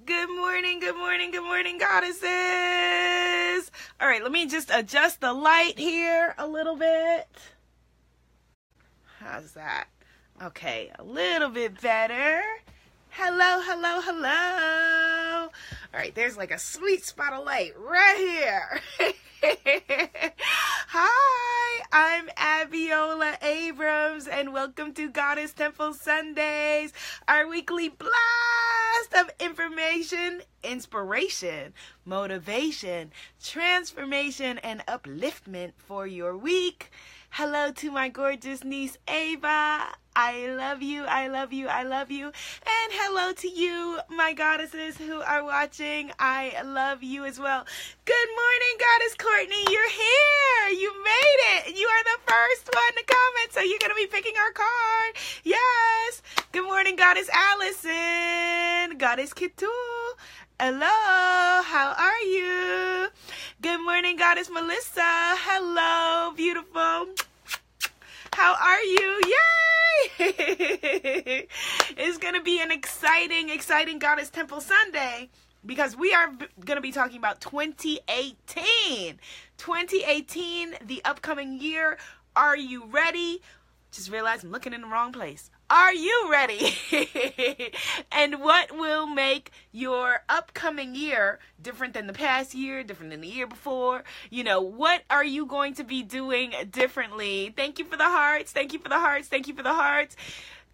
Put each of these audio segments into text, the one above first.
Good morning, good morning, good morning, goddesses. All right, let me just adjust the light here a little bit. How's that? Okay, a little bit better. Hello, hello, hello. All right, there's like a sweet spot of light right here. Hi, I'm Abiola Abrams, and welcome to Goddess Temple Sundays, our weekly blast of information, inspiration, motivation, transformation, and upliftment for your week. Hello to my gorgeous niece, Ava. I love you, I love you, I love you. And hello to you, my goddesses who are watching. I love you as well. Good morning, Goddess Courtney. You're here. You made it. You are the first one to comment, so you're going to be picking our card. Yes. Good morning, Goddess Allison. Goddess Kitu. Hello. How are you? Good morning, Goddess Melissa. Hello, beautiful. How are you? Yay! It's going to be an exciting Goddess Temple Sunday because we are going to be talking about 2018. 2018, the upcoming year. Are you ready? Just realized I'm looking in the wrong place. Are you ready? And what will make your upcoming year different than the past year, different than the year before? You know, what are you going to be doing differently? Thank you for the hearts. Thank you for the hearts. Thank you for the hearts.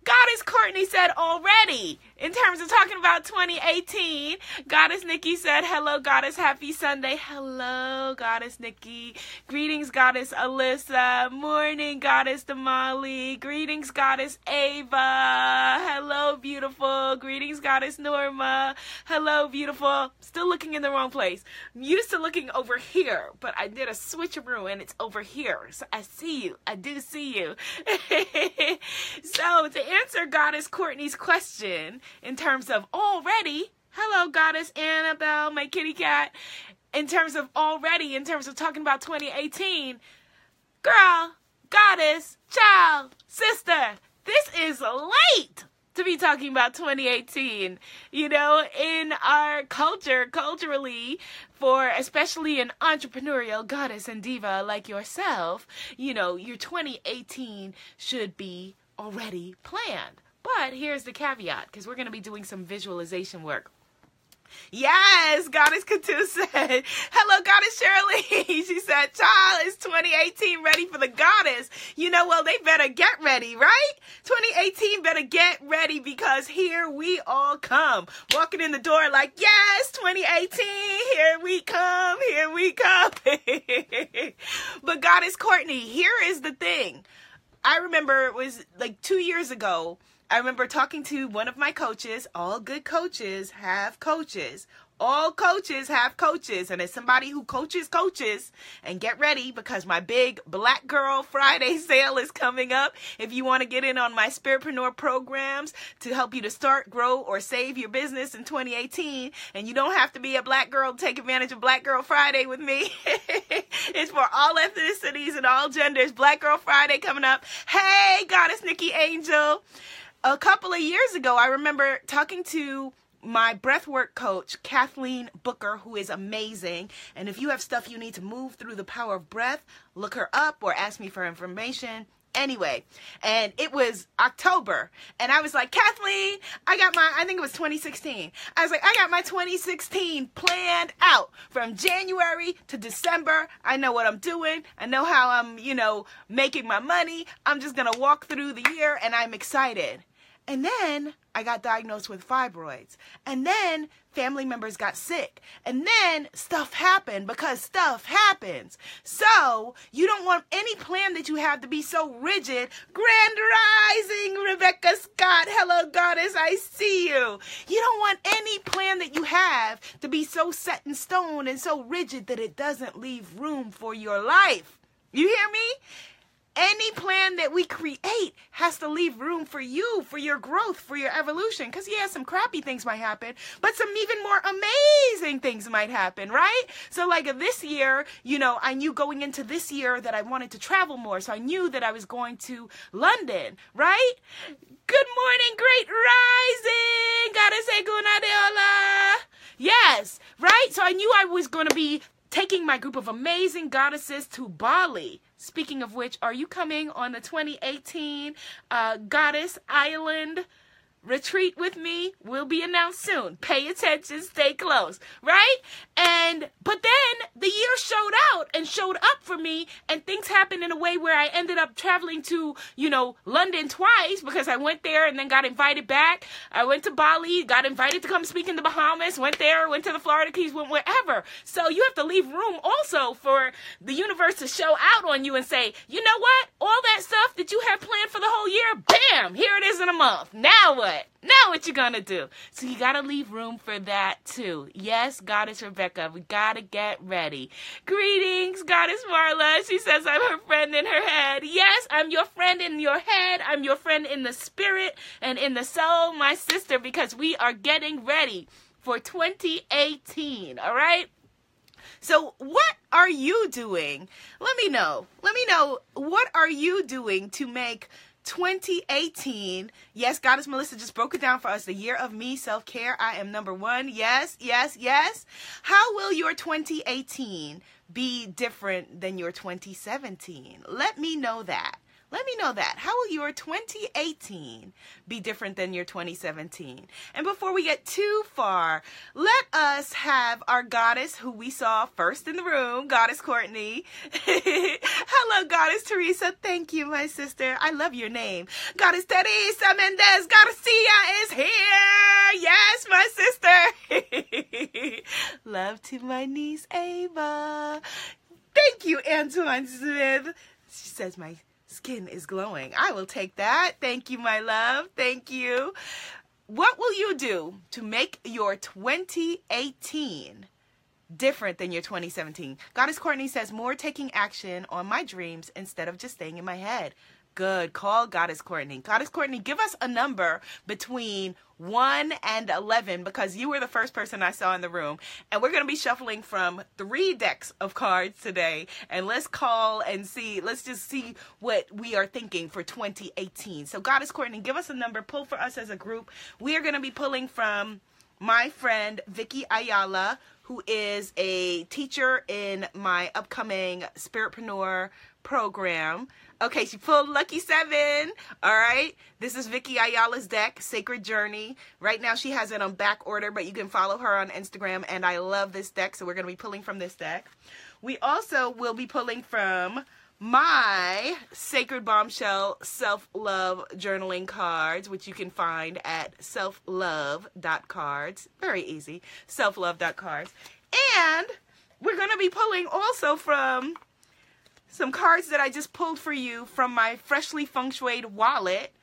Goddess Courtney said already, in terms of talking about 2018, Goddess Nikki said, hello, Goddess, happy Sunday. Hello, Goddess Nikki. Greetings, Goddess Alyssa. Morning, Goddess Damali. Greetings, Goddess Ava. Hello, beautiful. Greetings, Goddess Norma. Hello, beautiful. Still looking in the wrong place. I'm used to looking over here, but I did a switcheroo and it's over here. So I see you. I do see you. So to answer Goddess Courtney's question in terms of already, hello Goddess Annabelle, my kitty cat, in terms of already, in terms of talking about 2018, girl, goddess, child, sister, this is late to be talking about 2018. You know, in our culture, culturally, for especially an entrepreneurial goddess and diva like yourself, you know, your 2018 should be already planned. But here's the caveat, because we're going to be doing some visualization work. Yes, Goddess Katu said, hello, Goddess Shirley. She said, child, is 2018 ready for the goddess? You know, well, they better get ready, right? 2018 better get ready because here we all come. Walking in the door like, yes, 2018, here we come, here we come. But Goddess Courtney, here is the thing. I remember it was like 2 years ago. I remember talking to one of my coaches. All good coaches have coaches. All coaches have coaches. And as somebody who coaches coaches, and get ready because my big Black Girl Friday sale is coming up. If you want to get in on my Spiritpreneur programs to help you to start, grow, or save your business in 2018, and you don't have to be a Black girl to take advantage of Black Girl Friday with me. It's for all ethnicities and all genders. Black Girl Friday coming up. Hey, Goddess Nikki Angel. A couple of years ago, I remember talking to my breathwork coach, Kathleen Booker, who is amazing. And if you have stuff you need to move through the power of breath, look her up or ask me for information. Anyway, and it was October, and I was like, Kathleen, I think it was 2016. I was like, I got my 2016 planned out from January to December. I know what I'm doing. I know how I'm, making my money. I'm just going to walk through the year, and I'm excited. And then I got diagnosed with fibroids. And then family members got sick. And then stuff happened because stuff happens. So you don't want any plan that you have to be so rigid. Grand Rising, Rebecca Scott. Hello, Goddess. I see you. You don't want any plan that you have to be so set in stone and so rigid that it doesn't leave room for your life. You hear me? Any plan that we create has to leave room for you, for your growth, for your evolution. Because, yeah, some crappy things might happen, but some even more amazing things might happen, right? So, like this year, I knew going into this year that I wanted to travel more. So I knew that I was going to London, right? Good morning, great rising. Gotta say, Abiola. Yes, right? So I knew I was going to be taking my group of amazing goddesses to Bali. Speaking of which, are you coming on the 2018 Goddess Island retreat with me? Will be announced soon. Pay attention, stay close, right? But then the year showed out and showed up for me, and things happened in a way where I ended up traveling to, London twice, because I went there and then got invited back. I went to Bali, got invited to come speak in the Bahamas, went there, went to the Florida Keys, went wherever. So you have to leave room also for the universe to show out on you and say, you know what? All that stuff that you had planned for the whole year, bam, here it is in a month. Now what? Now what you gonna do? So you gotta leave room for that too. Yes, Goddess Rebecca, we gotta get ready. Greetings, Goddess Marla. She says I'm her friend in her head. Yes, I'm your friend in your head. I'm your friend in the spirit and in the soul, my sister, because we are getting ready for 2018, all right? So what are you doing? Let me know. Let me know, what are you doing to make 2018, yes, Goddess Melissa just broke it down for us, the year of me, self-care, I am number one, yes, yes, yes. How will your 2018 be different than your 2017? Let me know that. Let me know that. How will your 2018 be different than your 2017? And before we get too far, let us have our goddess who we saw first in the room, Goddess Courtney. Hello, Goddess Teresa. Thank you, my sister. I love your name. Goddess Teresa Mendez Garcia is here. Yes, my sister. Love to my niece, Ava. Thank you, Antoine Smith. She says my skin is glowing. I will take that. Thank you, my love. Thank you. What will you do to make your 2018 different than your 2017? Goddess Courtney says, more taking action on my dreams instead of just staying in my head. Good call, Goddess Courtney. Goddess Courtney, give us a number between 1 and 11, because you were the first person I saw in the room. And we're going to be shuffling from 3 decks of cards today. And let's call and see. Let's just see what we are thinking for 2018. So Goddess Courtney, give us a number. Pull for us as a group. We are going to be pulling from my friend Vicky Ayala, who is a teacher in my upcoming Spiritpreneur program. Okay, she pulled Lucky 7. All right. This is Vicky Ayala's deck, Sacred Journey. Right now she has it on back order, but you can follow her on Instagram. And I love this deck, so we're going to be pulling from this deck. We also will be pulling from my Sacred Bombshell Self-Love Journaling cards, which you can find at selflove.cards. Very easy. Selflove.cards. And we're going to be pulling also from some cards that I just pulled for you from my freshly feng shuied wallet.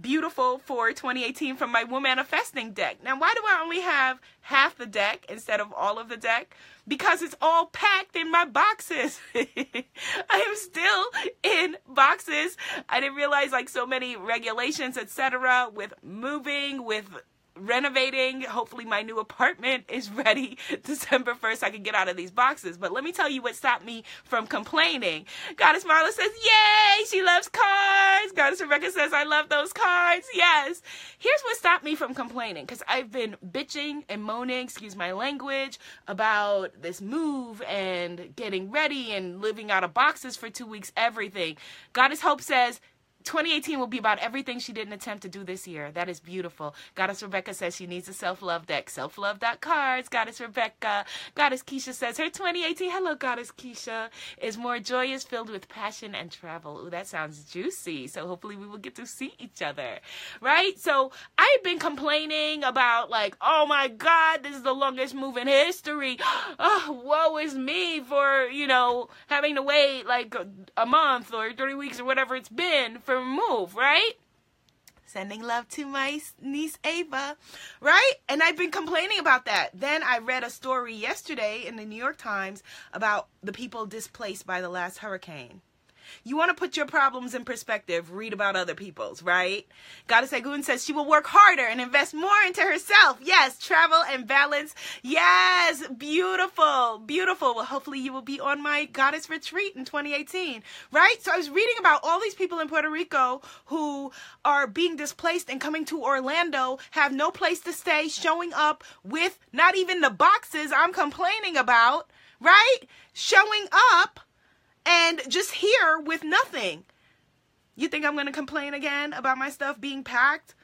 Beautiful for 2018 from my Woman Manifesting deck. Now, why do I only have half the deck instead of all of the deck? Because it's all packed in my boxes. I am still in boxes. I didn't realize like so many regulations, etc. with moving, with renovating. Hopefully my new apartment is ready December 1st. I can get out of these boxes. But let me tell you what stopped me from complaining. Goddess Marla says, yay, she loves cards. Goddess Rebecca says, I love those cards. Yes. Here's what stopped me from complaining, because I've been bitching and moaning, excuse my language, about this move and getting ready and living out of boxes for 2 weeks, everything. Goddess Hope says, 2018 will be about everything she didn't attempt to do this year. That is beautiful. Goddess Rebecca says she needs a self-love deck. Self-love.cards. Goddess Rebecca. Goddess Keisha says her 2018, hello Goddess Keisha, is more joyous, filled with passion and travel. Ooh, that sounds juicy. So hopefully we will get to see each other. Right? So I've been complaining about like, oh my God, this is the longest move in history. Oh, woe is me for, having to wait like a month or 3 weeks or whatever it's been for move, right? Sending love to my niece Ava, right? And I've been complaining about that. Then I read a story yesterday in the New York Times about the people displaced by the last hurricane. You want to put your problems in perspective, read about other people's, right? Goddess Agun says she will work harder and invest more into herself. Yes, travel and balance. Yes, beautiful, beautiful. Well, hopefully you will be on my Goddess Retreat in 2018, right? So I was reading about all these people in Puerto Rico who are being displaced and coming to Orlando, have no place to stay, showing up with not even the boxes I'm complaining about, right? Showing up and just here with nothing. You think I'm going to complain again about my stuff being packed?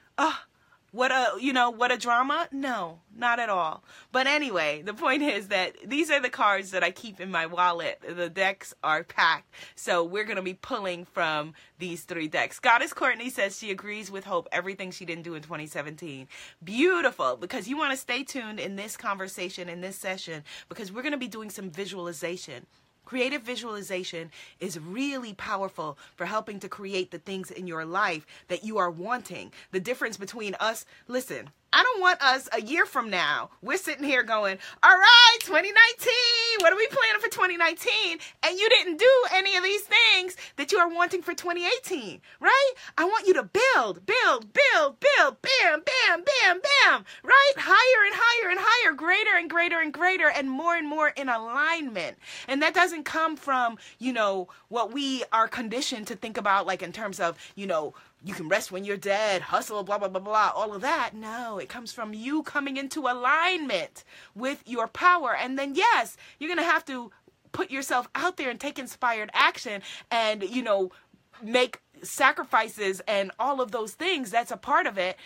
What a drama? No, not at all. But anyway, the point is that these are the cards that I keep in my wallet. The decks are packed. So we're going to be pulling from these 3 decks. Goddess Courtney says she agrees with Hope, everything she didn't do in 2017. Beautiful, because you want to stay tuned in this conversation, in this session, because we're going to be doing some visualization. Creative visualization is really powerful for helping to create the things in your life that you are wanting. The difference between us, listen, I don't want us a year from now, we're sitting here going, all right, 2019, what are we planning for 2019? And you didn't do any of these things that you are wanting for 2018, right? I want you to build, bam, bam, bam, bam, right? Higher and higher and higher, greater and greater and greater, and more in alignment. And that doesn't come from, what we are conditioned to think about, like in terms of, you can rest when you're dead, hustle, blah, blah, blah, blah, all of that. No, it comes from you coming into alignment with your power. And then, yes, you're going to have to put yourself out there and take inspired action and, make sacrifices and all of those things. That's a part of it,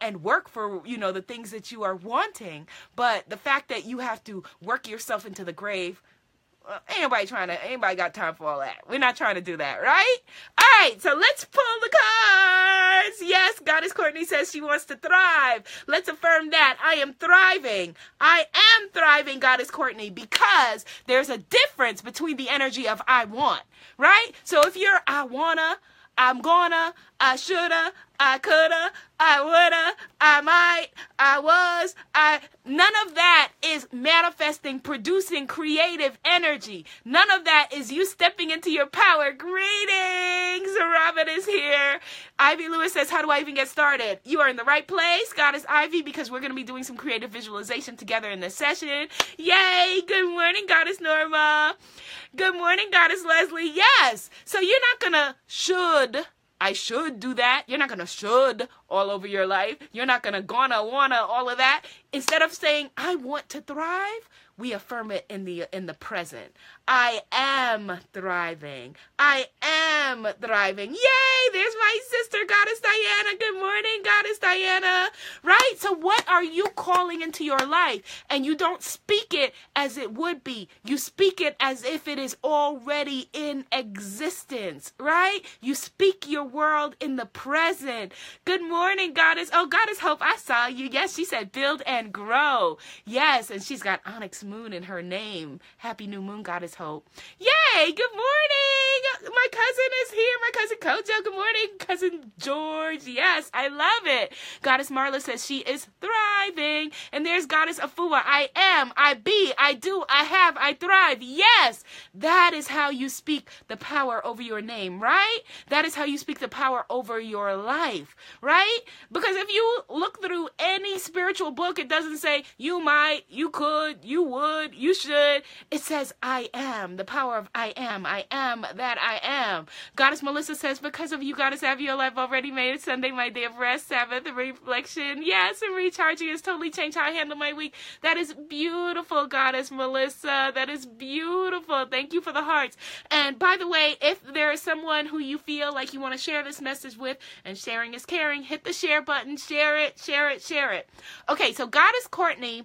and work for, the things that you are wanting. But the fact that you have to work yourself into the grave, anybody got time for all that. We're not trying to do that, right? All right, so let's pull the cards. Yes, Goddess Courtney says she wants to thrive. Let's affirm that. I am thriving. I am thriving, Goddess Courtney, because there's a difference between the energy of I want, right? So if you're I wanna, I'm gonna, I shoulda, I coulda, I woulda, I might, I was, none of that is manifesting, producing creative energy. None of that is you stepping into your power. Greetings, Robin is here. Ivy Lewis says, how do I even get started? You are in the right place, Goddess Ivy, because we're going to be doing some creative visualization together in this session. Yay! Good morning, Goddess Norma. Good morning, Goddess Leslie. Yes! So you're not going to I should do that. You're not going to should all over your life. You're not going to gonna, wanna, all of that. Instead of saying, I want to thrive, we affirm it in the present. I am thriving. I am thriving. Yay! There's my sister, Goddess Diana. Good morning, Goddess Diana. Right? So what are you calling into your life? And you don't speak it as it would be. You speak it as if it is already in existence, right? You speak your world in the present. Good morning, Goddess. Oh, Goddess Hope, I saw you. Yes, she said build and grow. Yes, and she's got Onyx Moon in her name. Happy new moon, Goddess Hope. Yay! Good morning! My cousin is here. My cousin Kojo. Good morning, cousin George. Yes, I love it. Goddess Marla says she is thriving. And there's Goddess Afua. I am, I be, I do, I have, I thrive. Yes! That is how you speak the power over your name, right? That is how you speak the power over your life, right? Because if you look through any spiritual book, it doesn't say you might, you could, you would, you should. It says I am, the power of I am that I am. Goddess Melissa says, because of you, Goddess Abiola, I've already made it Sunday my day of rest, Sabbath, reflection. Yes, and recharging has totally changed how I handle my week. That is beautiful, Goddess Melissa. That is beautiful. Thank you for the hearts. And by the way, if there is someone who you feel like you want to share this message with, and sharing is caring, hit the share button, share it, share it, share it. Okay, so Goddess Courtney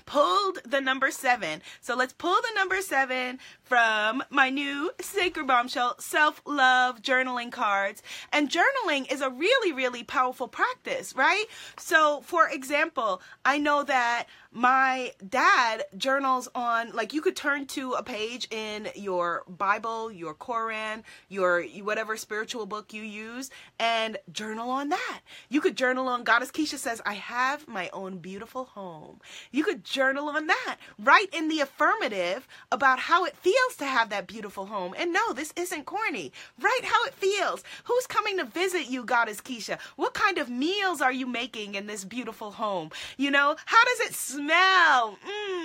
pulled the number 7. So let's pull the number 7 from my new Sacred Bombshell self-love journaling cards. And journaling is a really, really powerful practice, right? So for example, I know that my dad journals on, like, you could turn to a page in your Bible, your Koran, your whatever spiritual book you use, and journal on that. You could journal on, Goddess Keisha says, I have my own beautiful home. You could journal on that. Write in the affirmative about how it feels to have that beautiful home. And no, this isn't corny. Write how it feels. Who's coming to visit you, Goddess Keisha? What kind of meals are you making in this beautiful home? You know, how does it smell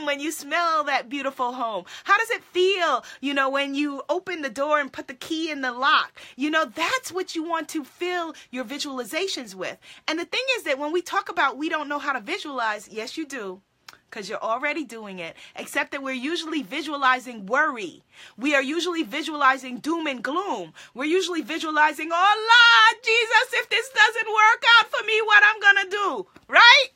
when you smell that beautiful home? How does it feel, you know, when you open the door and put the key in the lock? You know, that's what you want to fill your visualizations with. And the thing is that when we talk about we don't know how to visualize, yes, you do. Because you're already doing it, except that we're usually visualizing worry. We are usually visualizing doom and gloom. We're usually visualizing, oh, Lord Jesus, if this doesn't work out for me, what I'm going to do, right?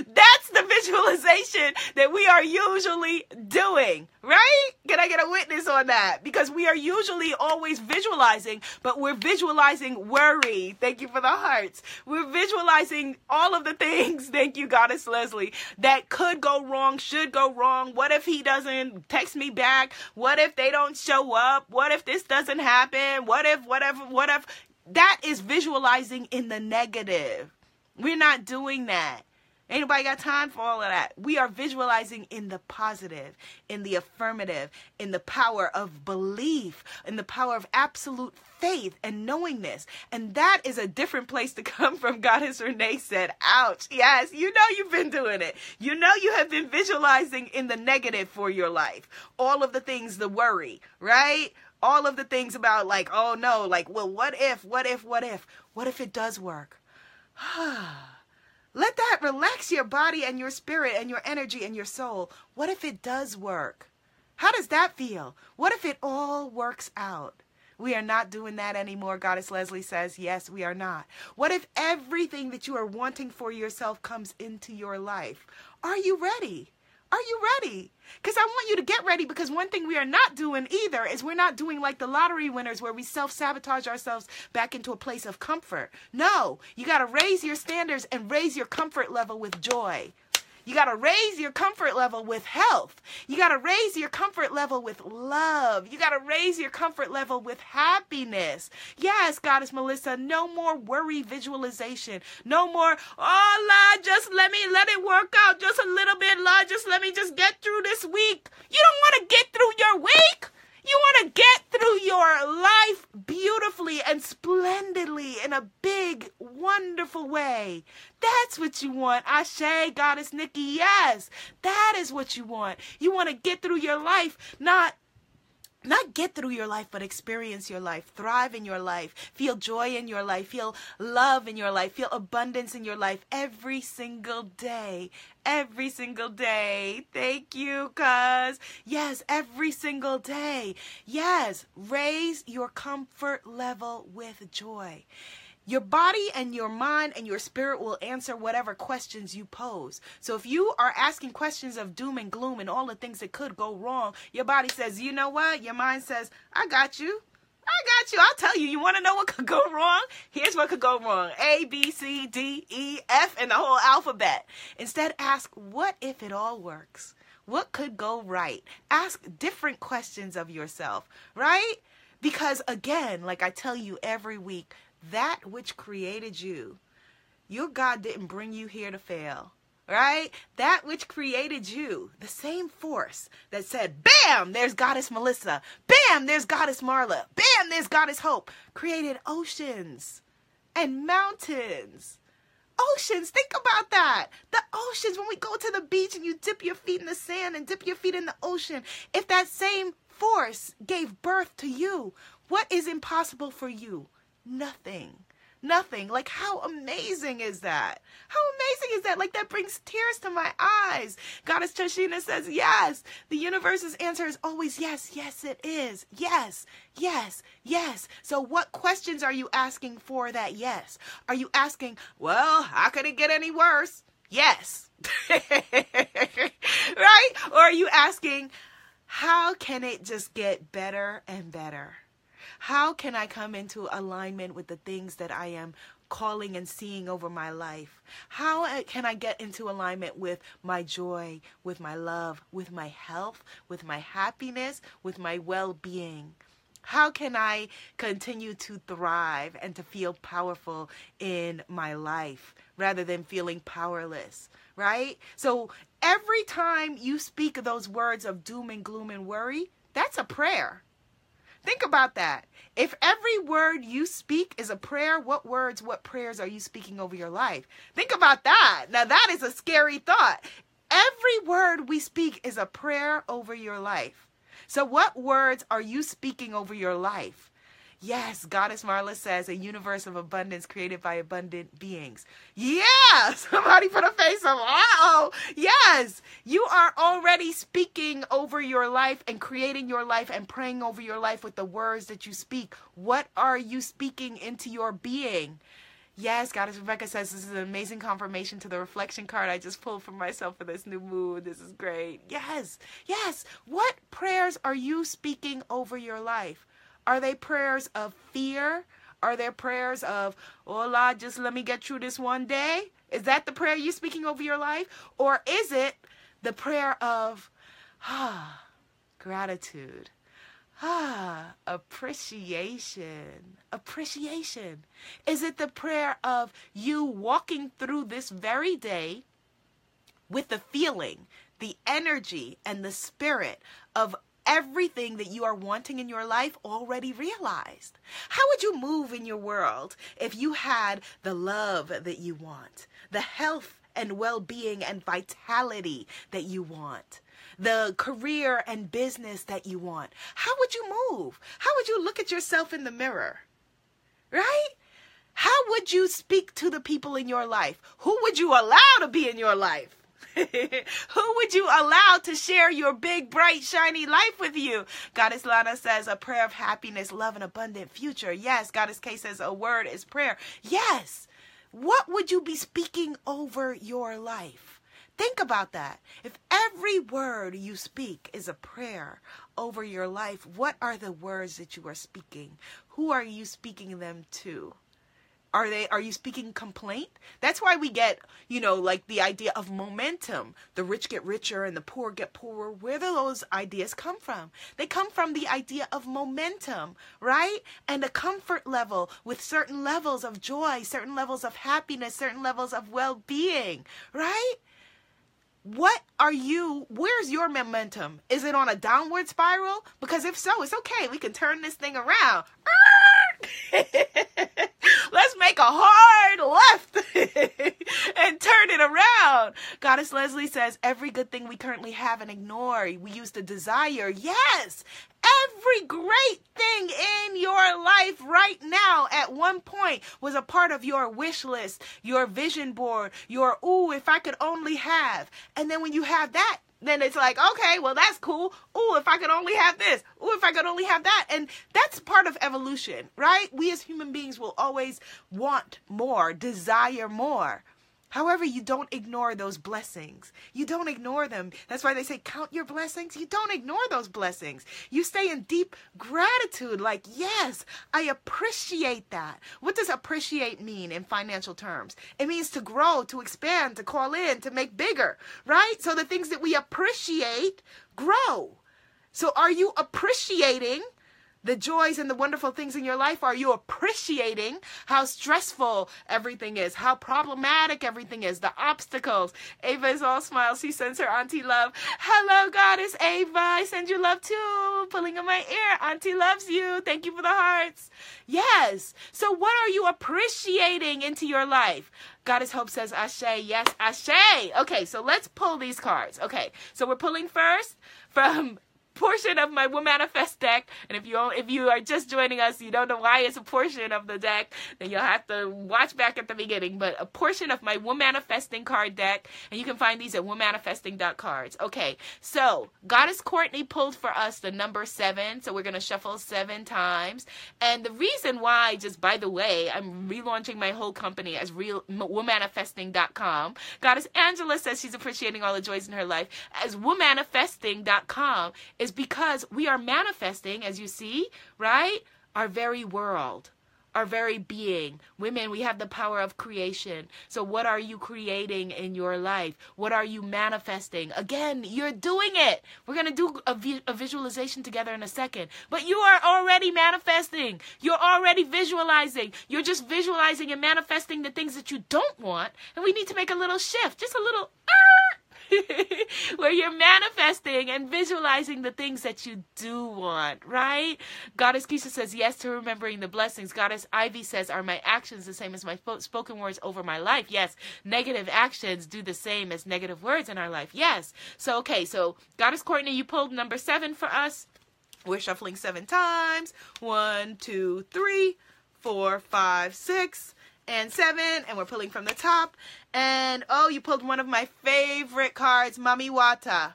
That's the visualization that we are usually doing, right? Can I get a witness on that? Because we are usually always visualizing, but we're visualizing worry. Thank you for the hearts. We're visualizing all of the things, thank you, Goddess Leslie, that could go wrong, should go wrong. What if he doesn't text me back? What if they don't show up? What if this doesn't happen? What if, whatever. That is visualizing in the negative. We're not doing that. Anybody got time for all of that? We are visualizing in the positive, in the affirmative, in the power of belief, in the power of absolute faith and knowingness. And that is a different place to come from, Goddess Renee said. Ouch. Yes, you know you've been doing it. You know you have been visualizing in the negative for your life. All of the things, the worry, right? All of the things about like, oh no, like, well, what if it does work? Let that relax your body and your spirit and your energy and your soul. What if it does work? How does that feel? What if it all works out? We are not doing that anymore, Goddess Leslie says. Yes, we are not. What if everything that you are wanting for yourself comes into your life? Are you ready? Are you ready? Because I want you to get ready, because one thing we are not doing either is we're not doing like the lottery winners where we self-sabotage ourselves back into a place of comfort. No, you got to raise your standards and raise your comfort level with joy. You got to raise your comfort level with health. You got to raise your comfort level with love. You got to raise your comfort level with happiness. Yes, Goddess Melissa, no more worry visualization. No more, oh, Lord, just let it work out just a little bit, Lord. Just let me just get through this week. You don't want to get through your week. You want to get through your life beautifully and splendidly in a big, wonderful way. That's what you want. Ashe, Goddess Nikki, yes. That is what you want. You want to get through your life, not get through your life, but experience your life, thrive in your life, feel joy in your life, feel love in your life, feel abundance in your life every single day. Every single day. Thank you, cuz. Yes, every single day. Yes, raise your comfort level with joy. Your body and your mind and your spirit will answer whatever questions you pose. So if you are asking questions of doom and gloom and all the things that could go wrong, your body says, you know what? Your mind says, I got you. I got you. I'll tell you. You want to know what could go wrong? Here's what could go wrong. A, B, C, D, E, F, and the whole alphabet. Instead, ask, what if it all works? What could go right? Ask different questions of yourself, right? Because again, like I tell you every week, that which created you, your God didn't bring you here to fail, right? That which created you, the same force that said, bam, there's Goddess Melissa. Bam, there's Goddess Marla. Bam, there's Goddess Hope. Created oceans and mountains. Oceans, think about that. The oceans, when we go to the beach and you dip your feet in the sand and dip your feet in the ocean, if that same force gave birth to you, what is impossible for you? Nothing. Nothing. Like, how amazing is that? How amazing is that? Like, that brings tears to my eyes. Goddess Tashina says, yes. The universe's answer is always yes. Yes, it is. Yes, yes, yes. So what questions are you asking for that yes? Are you asking, well, how could it get any worse? Yes. Right? Or are you asking, how can it just get better and better? How can I come into alignment with the things that I am calling and seeing over my life? How can I get into alignment with my joy, with my love, with my health, with my happiness, with my well-being? How can I continue to thrive and to feel powerful in my life, rather than feeling powerless, right? So every time you speak those words of doom and gloom and worry, that's a prayer. Think about that. If every word you speak is a prayer, what prayers are you speaking over your life? Think about that. Now that is a scary thought. Every word we speak is a prayer over your life. So what words are you speaking over your life? Yes, Goddess Marla says, a universe of abundance created by abundant beings. Yeah, somebody put a face of, uh-oh. Yes, you are already speaking over your life and creating your life and praying over your life with the words that you speak. What are you speaking into your being? Yes, Goddess Rebecca says, this is an amazing confirmation to the reflection card I just pulled for myself for this new mood. This is great. Yes, yes. What prayers are you speaking over your life? Are they prayers of fear? Are there prayers of, oh Lord, just let me get through this one day? Is that the prayer you're speaking over your life? Or is it the prayer of, gratitude, appreciation? Is it the prayer of you walking through this very day with the feeling, the energy, and the spirit of everything that you are wanting in your life already realized? How would you move in your world if you had the love that you want, the health and well-being and vitality that you want, the career and business that you want? How would you move? How would you look at yourself in the mirror? Right? How would you speak to the people in your life? Who would you allow to be in your life? Who would you allow to share your big, bright, shiny life with you? Goddess Lana says, a prayer of happiness, love, and abundant future. Yes. Goddess K says, a word is prayer. Yes. What would you be speaking over your life? Think about that. If every word you speak is a prayer over your life, what are the words that you are speaking? Who are you speaking them to? Are you speaking complaint? That's why we get, like the idea of momentum. The rich get richer and the poor get poorer. Where do those ideas come from? They come from the idea of momentum, right? And a comfort level with certain levels of joy, certain levels of happiness, certain levels of well-being, right? Where's your momentum? Is it on a downward spiral? Because if so, it's okay. We can turn this thing around. Let's make a hard left and turn it around. Goddess Leslie says, every good thing we currently have and ignore, we used to desire. Yes, every great thing in your life right now at one point was a part of your wish list, your vision board, your, ooh, if I could only have. And then when you have that, then it's like, okay, well, that's cool. Ooh, if I could only have this. Ooh, if I could only have that. And that's part of evolution, right? We as human beings will always want more, desire more. However, you don't ignore those blessings. You don't ignore them. That's why they say, count your blessings. You don't ignore those blessings. You stay in deep gratitude, like, yes, I appreciate that. What does appreciate mean in financial terms? It means to grow, to expand, to call in, to make bigger, right? So the things that we appreciate grow. So are you appreciating the joys and the wonderful things in your life? Are you appreciating how stressful everything is, how problematic everything is, the obstacles? Ava is all smiles. She sends her auntie love. Hello, Goddess Ava. I send you love too. Pulling in my ear. Auntie loves you. Thank you for the hearts. Yes. So what are you appreciating into your life? Goddess Hope says, Ashe. Yes, Ashe. Okay, so let's pull these cards. Okay, so we're pulling first from portion of my Womanifest deck, and if you are just joining us, you don't know why it's a portion of the deck, then you'll have to watch back at the beginning. But a portion of my Womanifesting card deck, and you can find these at womanifesting.cards. Okay, so Goddess Courtney pulled for us the number 7, so we're going to shuffle 7 times. And the reason why, just by the way, I'm relaunching my whole company as womanifesting.com. Goddess Angela says she's appreciating all the joys in her life as womanifesting.com is because we are manifesting, as you see, right? Our very world. our very being. Women, we have the power of creation. So what are you creating in your life? What are you manifesting? Again, you're doing it. We're going to do a visualization together in a second. But you are already manifesting. You're already visualizing. You're just visualizing and manifesting the things that you don't want. And we need to make a little shift, just a little where you're manifesting and visualizing the things that you do want, right? Goddess Keisha says, yes to remembering the blessings. Goddess Ivy says, are my actions the same as my spoken words over my life? Yes. Negative actions do the same as negative words in our life. Yes. So, okay. So, Goddess Courtney, you pulled number 7 for us. We're shuffling 7 times. 1, 2, 3, 4, 5, 6. And 7, and we're pulling from the top. And, oh, you pulled one of my favorite cards, Mami Wata.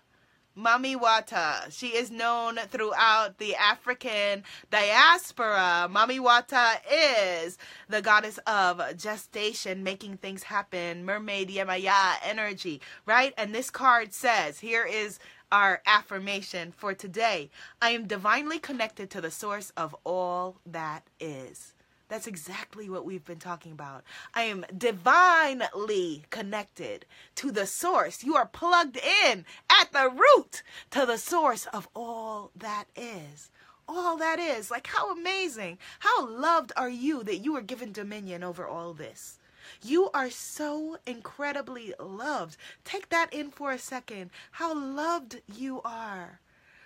Mami Wata. She is known throughout the African diaspora. Mami Wata is the goddess of gestation, making things happen, mermaid Yemaya energy, right? And this card says, here is our affirmation for today. I am divinely connected to the source of all that is. That's exactly what we've been talking about. I am divinely connected to the source. You are plugged in at the root to the source of all that is. All that is. Like, how amazing. How loved are you that you are given dominion over all this? You are so incredibly loved. Take that in for a second. How loved you are.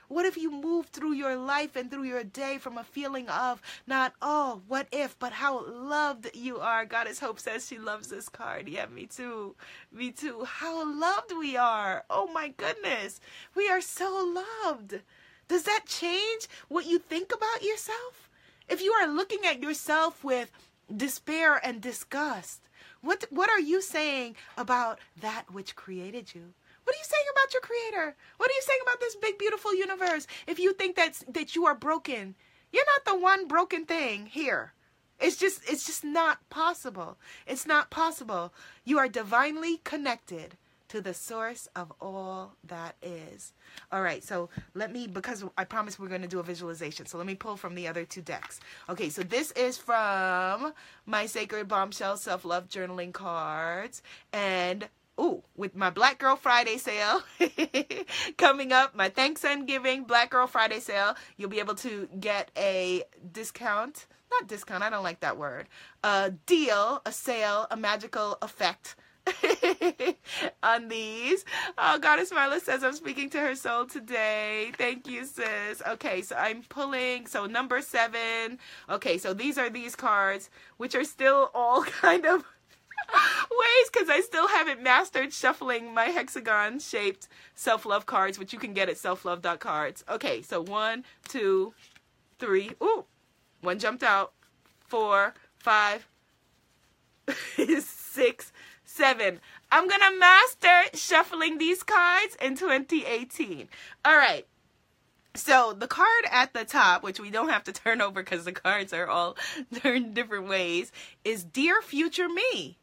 What if you move through your life and through your day from a feeling of not, oh, what if, but how loved you are? Goddess Hope says she loves this card. Yeah, me too. Me too. How loved we are. Oh my goodness. We are so loved. Does that change what you think about yourself? If you are looking at yourself with despair and disgust, what are you saying about that which created you? What are you saying about your creator? What are you saying about this big, beautiful universe? If you think that you are broken, you're not the one broken thing here. It's just not possible. It's not possible. You are divinely connected to the source of all that is. All right, so because I promised we're going to do a visualization, so let me pull from the other 2 decks. Okay, so this is from my Sacred Bombshell Self-Love Journaling cards, and with my Black Girl Friday sale coming up, my Thanks and Giving Black Girl Friday sale, you'll be able to get a discount. Not discount, I don't like that word. A deal, a sale, a magical effect on these. Oh, Goddess Marla says I'm speaking to her soul today. Thank you, sis. Okay, so I'm pulling, so number 7. Okay, so these are these cards, which are still all kind of ways, because I still haven't mastered shuffling my hexagon shaped self-love cards, which you can get at selflove.cards. Okay, so 1, 2, 3. Ooh, one jumped out. 4, 5, 6, 7. I'm gonna master shuffling these cards in 2018. All right. So the card at the top, which we don't have to turn over because the cards are all turned different ways, is Dear Future Me,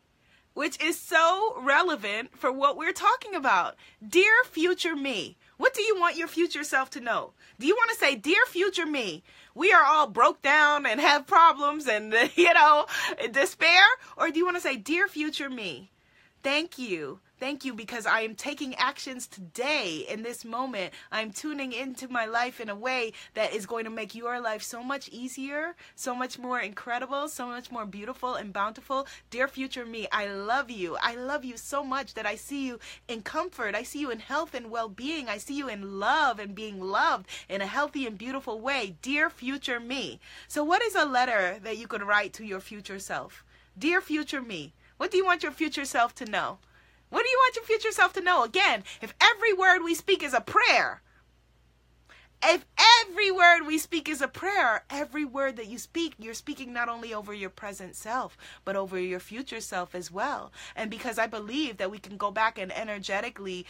which is so relevant for what we're talking about. Dear Future Me, what do you want your future self to know? Do you want to say, Dear Future Me, we are all broke down and have problems and, despair? Or do you want to say, Dear Future Me, thank you. Thank you, because I am taking actions today in this moment. I'm tuning into my life in a way that is going to make your life so much easier, so much more incredible, so much more beautiful and bountiful. Dear Future Me, I love you. I love you so much that I see you in comfort. I see you in health and well-being. I see you in love and being loved in a healthy and beautiful way. Dear Future Me. So what is a letter that you could write to your future self? Dear Future Me, what do you want your future self to know? What do you want your future self to know? Again, if every word we speak is a prayer, if every word we speak is a prayer, every word that you speak, you're speaking not only over your present self, but over your future self as well. And because I believe that we can go back and energetically,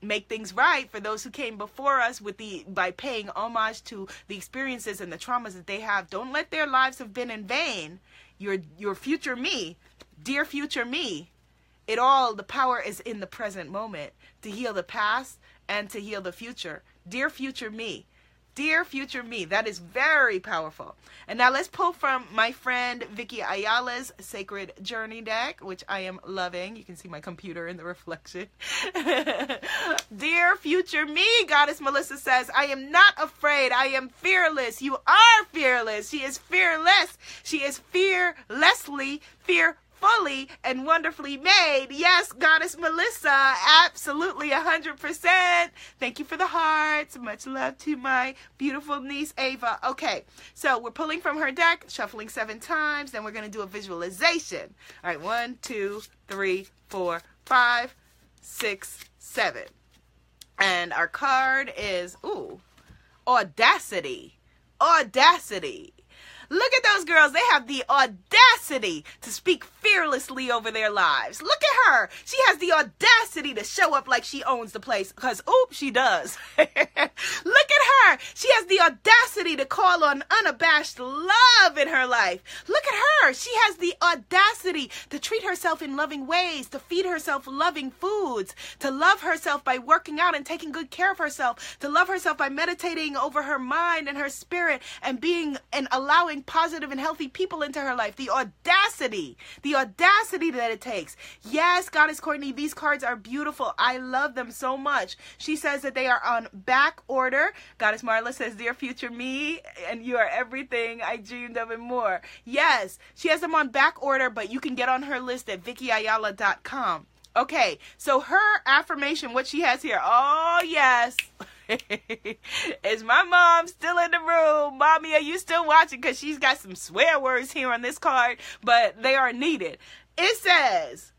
make things right for those who came before us by paying homage to the experiences and the traumas that they have. Don't let their lives have been in vain. Your future me, dear future me, the power is in the present moment to heal the past and to heal the future. Dear Future Me, Dear Future Me. That is very powerful. And now let's pull from my friend Vicky Ayala's Sacred Journey deck, which I am loving. You can see my computer in the reflection. Dear Future Me, Goddess Melissa says, I am not afraid. I am fearless. You are fearless. She is fearless. She is fearlessly, fully and wonderfully made. Yes, Goddess Melissa, absolutely 100%. Thank you for the hearts. Much love to my beautiful niece, Ava. Okay, so we're pulling from her deck, shuffling 7 times, then we're going to do a visualization. All right, 1, 2, 3, 4, 5, 6, 7. And our card is, audacity. Audacity. Look at those girls. They have the audacity to speak fearlessly over their lives. Look at her. She has the audacity to show up like she owns the place. Because, she does. Look at her. She has the audacity to call on unabashed love in her life. Look at her. She has the audacity to treat herself in loving ways, to feed herself loving foods, to love herself by working out and taking good care of herself, to love herself by meditating over her mind and her spirit and being and allowing positive and healthy people into her life. The audacity that it takes. Yes, Goddess Courtney, these cards are beautiful. I love them so much. She says that they are on back order. Goddess Marla says, Dear Future Me, and you are everything I dreamed of and more. Yes, she has them on back order, but you can get on her list at vickyayala.com. Okay, so her affirmation, what she has here, oh yes, is my mom still in the room? Mommy, are you still watching? Because she's got some swear words here on this card, but they are needed. It says,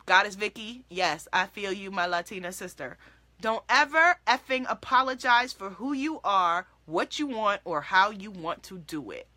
Goddess Vicky, yes, I feel you, my Latina sister. Don't ever effing apologize for who you are, what you want, or how you want to do it.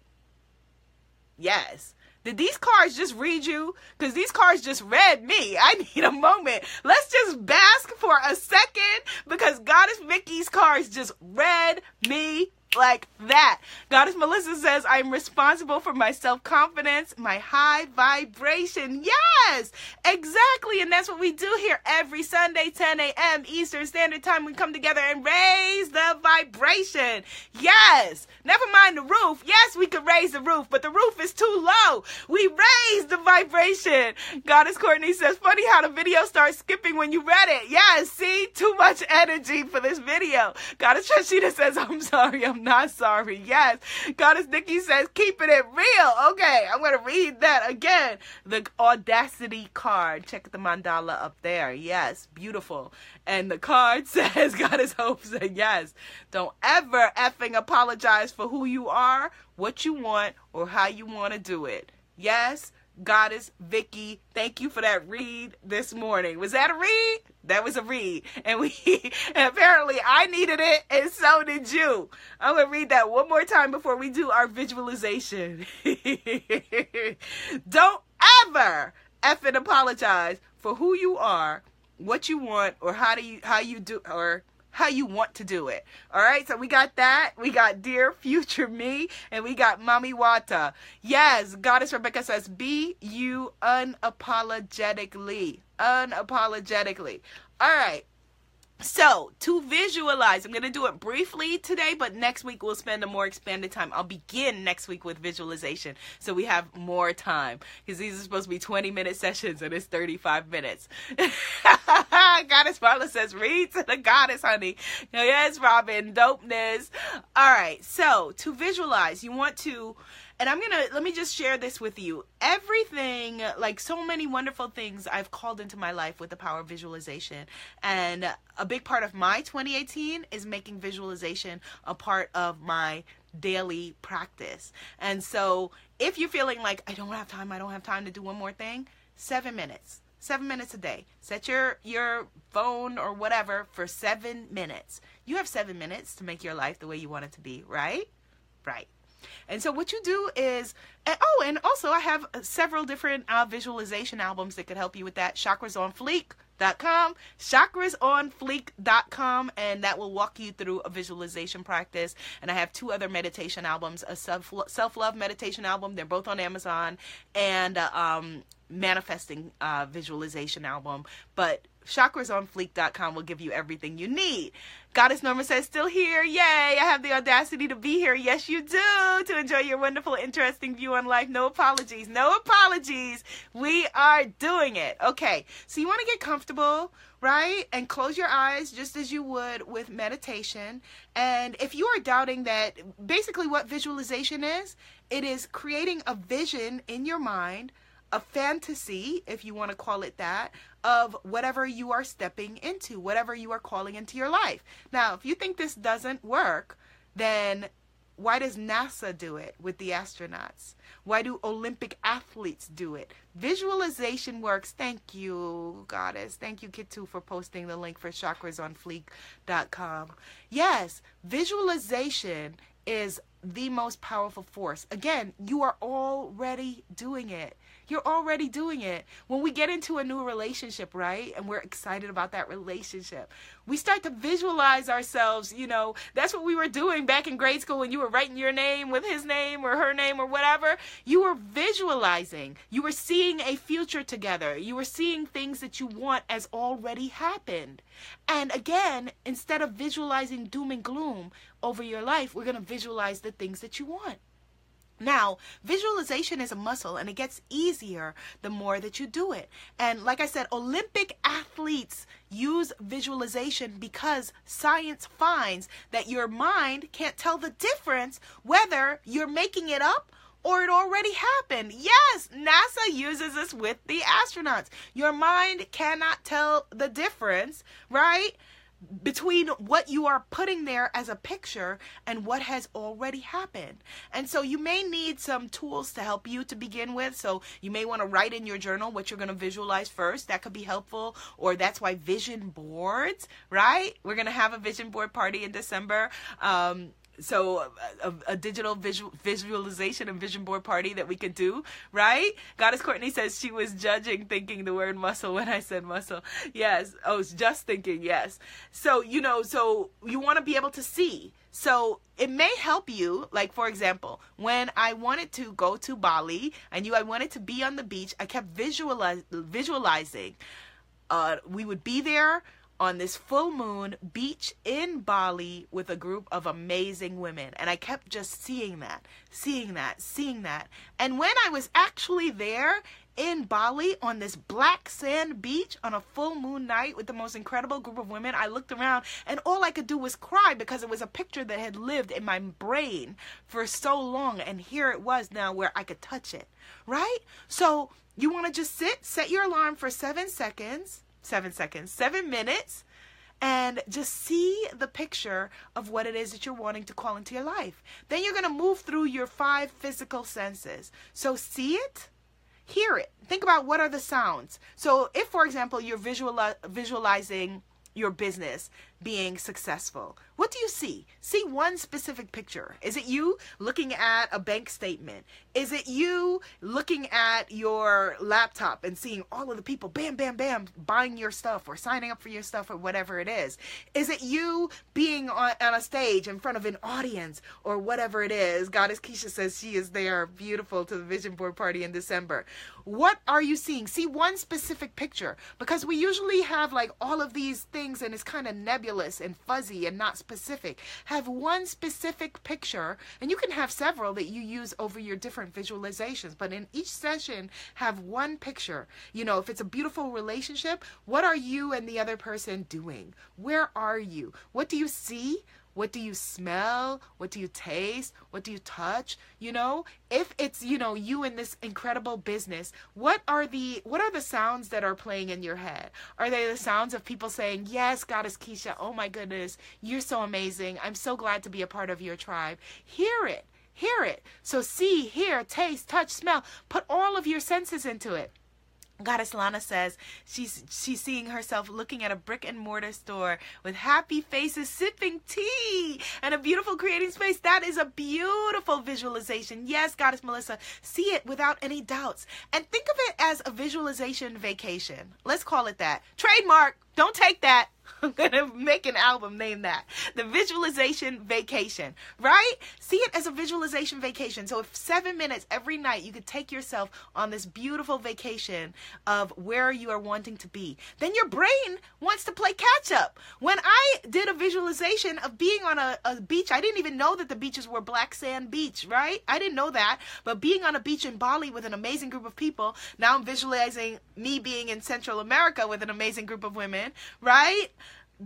Yes. Did these cards just read you? Because these cards just read me. I need a moment. Let's just bask for a second because Goddess Vicky's cards just read me like that. Goddess Melissa says, I'm responsible for my self-confidence, my high vibration. Yes, exactly. And that's what we do here every Sunday, 10 a.m. Eastern Standard Time. We come together and raise the vibration. Yes. Never mind the roof. Yes, we could raise the roof, but the roof is too low. We raise the vibration. Goddess Courtney says, funny how the video starts skipping when you read it. Yes, see? Too much energy for this video. Goddess Trashida says, I'm sorry, I'm not sorry. Yes. Goddess Nikki says, keeping it real. Okay, I'm going to read that again. The audacity card. Check the mandala up there. Yes, beautiful. And the card says, Goddess Hope said, yes, don't ever effing apologize for who you are, what you want, or how you want to do it. Yes, Goddess Vicky, thank you for that read this morning. Was that a read? That was a read. And apparently I needed it, and so did you. I'm going to read that one more time before we do our visualization. Don't ever effing apologize for who you are, what you want, or how you want to do it. All right, so we got that. We got Dear Future Me, and we got Mami Wata. Yes, Goddess Rebecca says, be you unapologetically. Unapologetically. All right. So, to visualize, I'm going to do it briefly today, but next week we'll spend a more expanded time. I'll begin next week with visualization, so we have more time, because these are supposed to be 20-minute sessions, and it's 35 minutes. Goddess Marla says, read to the goddess, honey. Yes, Robin, dopeness. All right, so, to visualize, you want to... And let me just share this with you. Everything, like so many wonderful things I've called into my life with the power of visualization. And a big part of my 2018 is making visualization a part of my daily practice. And so if you're feeling like, I don't have time to do one more thing, 7 minutes. 7 minutes a day. Set your phone or whatever for 7 minutes. You have 7 minutes to make your life the way you want it to be, right? Right. And so what you do is, and also I have several different visualization albums that could help you with that. Chakrasonfleek.com, chakrasonfleek.com, and that will walk you through a visualization practice. And I have 2 other meditation albums, a self-love meditation album. They're both on Amazon, and manifesting visualization album, but chakrasonfleek.com will give you everything you need. Goddess Norma says, still here. Yay. I have the audacity to be here. Yes, you do. To enjoy your wonderful, interesting view on life. No apologies. No apologies. We are doing it. Okay. So you want to get comfortable, right? And close your eyes just as you would with meditation. And if you are doubting that, basically what visualization is, it is creating a vision in your mind, a fantasy, if you want to call it that, of whatever you are stepping into, whatever you are calling into your life. Now, if you think this doesn't work, then why does NASA do it with the astronauts? Why do Olympic athletes do it? Visualization works. Thank you, Goddess. Thank you, Kitu, for posting the link for chakrasonfleek.com. Yes, visualization is the most powerful force. Again, you are already doing it. You're already doing it. When we get into a new relationship, right, and we're excited about that relationship, we start to visualize ourselves, you know. That's what we were doing back in grade school when you were writing your name with his name or her name or whatever. You were visualizing. You were seeing a future together. You were seeing things that you want as already happened. And again, instead of visualizing doom and gloom over your life, we're going to visualize the things that you want. Now, visualization is a muscle, and it gets easier the more that you do it. And like I said, Olympic athletes use visualization because science finds that your mind can't tell the difference whether you're making it up or it already happened. Yes, NASA uses this with the astronauts. Your mind cannot tell the difference, right, between what you are putting there as a picture and what has already happened. And so you may need some tools to help you to begin with. So you may want to write in your journal what you're going to visualize first. That could be helpful. Or that's why vision boards, right? We're going to have a vision board party in December. So a digital visualization and vision board party that we could do, right? Goddess Courtney says she was judging thinking the word muscle when I said muscle. Yes. Oh, it's just thinking. Yes. So, you know, so you want to be able to see. So it may help you, like, for example, when I wanted to go to Bali, I knew I wanted to be on the beach. I kept visualizing. We would be there on this full moon beach in Bali with a group of amazing women. And I kept just seeing that. And when I was actually there in Bali on this black sand beach on a full moon night with the most incredible group of women, I looked around and all I could do was cry because it was a picture that had lived in my brain for so long. And here it was now where I could touch it, right? So you want to just set your alarm for 7 minutes, and just see the picture of what it is that you're wanting to call into your life. Then you're going to move through your 5 physical senses. So see it, hear it. Think about what are the sounds. So if, for example, you're visualizing your business being successful, what do you see? See one specific picture. Is it you looking at a bank statement? Is it you looking at your laptop and seeing all of the people, bam, bam, bam, buying your stuff or signing up for your stuff or whatever it is? Is it you being on a stage in front of an audience or whatever it is? Goddess Keisha says she is there, beautiful, to the vision board party in December. What are you seeing? See one specific picture, because we usually have like all of these things and it's kind of nebulous and fuzzy and not specific. Have one specific picture, and you can have several that you use over your different visualizations, but in each session have one picture. You know, if it's a beautiful relationship, what are you and the other person doing? Where are you? What do you see? What do you smell? What do you taste? What do you touch? You know, if it's, you know, you in this incredible business, what are the sounds that are playing in your head? Are they the sounds of people saying, yes, Goddess Keisha, oh my goodness, you're so amazing. I'm so glad to be a part of your tribe. Hear it. So see, hear, taste, touch, smell. Put all of your senses into it. Goddess Lana says she's seeing herself looking at a brick and mortar store with happy faces, sipping tea, and a beautiful creating space. That is a beautiful visualization. Yes, Goddess Melissa, see it without any doubts. And think of it as a visualization vacation. Let's call it that. Trademark. Don't take that. I'm going to make an album named that. The Visualization Vacation, right? See it as a visualization vacation. So if 7 minutes every night you could take yourself on this beautiful vacation of where you are wanting to be, then your brain wants to play catch up. When I did a visualization of being on a beach, I didn't even know that the beaches were black sand beach, right? I didn't know that. But being on a beach in Bali with an amazing group of people, now I'm visualizing me being in Central America with an amazing group of women, right?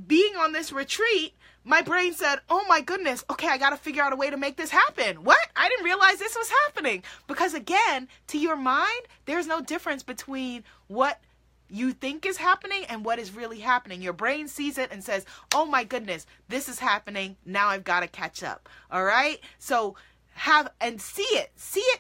Being on this retreat, my brain said, oh my goodness, okay, I got to figure out a way to make this happen. What? I didn't realize this was happening. Because again, to your mind, there's no difference between what you think is happening and what is really happening. Your brain sees it and says, oh my goodness, this is happening. Now I've got to catch up. All right? So see it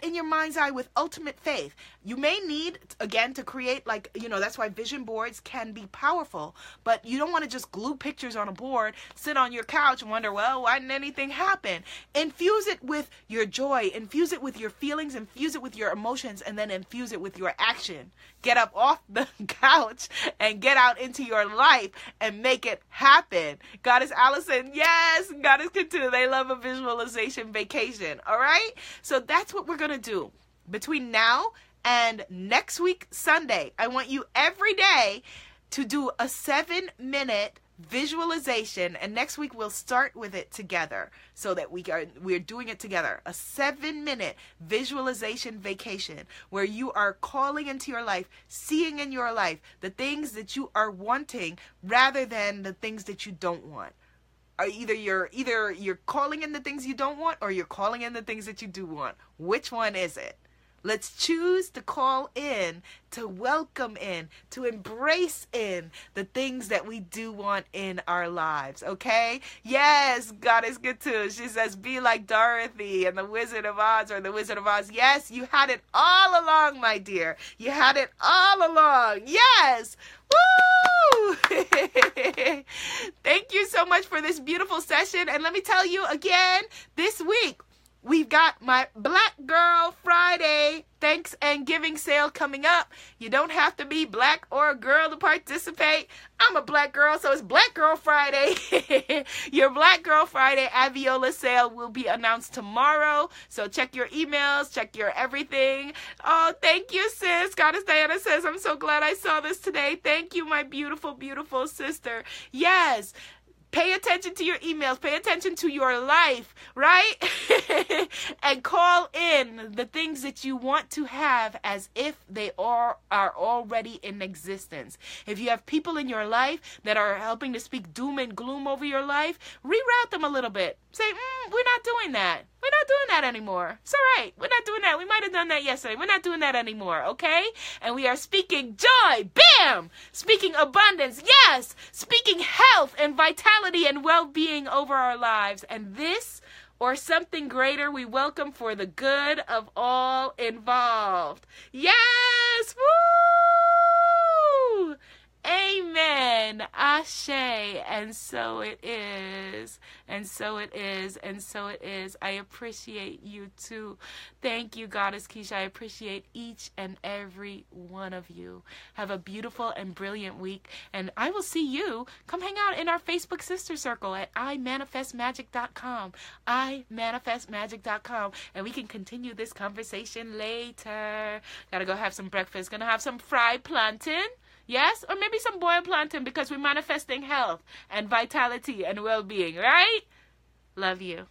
in your mind's eye with ultimate faith. You may need, again, to create, that's why vision boards can be powerful, but you don't want to just glue pictures on a board, sit on your couch and wonder, well, why didn't anything happen? Infuse it with your joy, infuse it with your feelings, infuse it with your emotions, and then infuse it with your action. Get up off the couch and get out into your life and make it happen. Goddess Allison, yes, Goddess Katu, they love a visualization vacation. All right? So that's what we're going to do. Between now and next week, Sunday, I want you every day to do a 7-minute visualization. And next week, we'll start with it together so that we're doing it together. A 7-minute visualization vacation where you are calling into your life, seeing in your life the things that you are wanting rather than the things that you don't want. Either you're calling in the things you don't want or you're calling in the things that you do want. Which one is it? Let's choose to call in, to welcome in, to embrace in the things that we do want in our lives, okay? Yes, Goddess Katu. She says, be like Dorothy and the Wizard of Oz or the Wizard of Oz. Yes, you had it all along, my dear. You had it all along. Yes. Woo! Thank you so much for this beautiful session. And let me tell you again, this week, we've got my Black Girl Friday Thanks and Giving sale coming up. You don't have to be black or a girl to participate. I'm a black girl, so it's Black Girl Friday. Your Black Girl Friday Abiola sale will be announced tomorrow. So check your emails, check your everything. Oh, thank you, sis. Goddess Diana says, I'm so glad I saw this today. Thank you, my beautiful, beautiful sister. Yes. Pay attention to your emails. Pay attention to your life, right? And call in the things that you want to have as if they are already in existence. If you have people in your life that are helping to speak doom and gloom over your life, reroute them a little bit. Say, we're not doing that. We're not doing that anymore. It's all right. We're not doing that. We might have done that yesterday. We're not doing that anymore, okay? And we are speaking joy. Bam! Speaking abundance. Yes! Speaking health and vitality and well-being over our lives. And this or something greater we welcome for the good of all involved. Yes! Woo! Amen. Ashe. And so it is. And so it is. And so it is. I appreciate you too. Thank you, Goddess Keisha. I appreciate each and every one of you. Have a beautiful and brilliant week. And I will see you. Come hang out in our Facebook sister circle at imanifestmagic.com. imanifestmagic.com. And we can continue this conversation later. Gotta go have some breakfast. Gonna have some fried plantain. Yes? Or maybe some boiled plantain because we're manifesting health and vitality and well-being, right? Love you.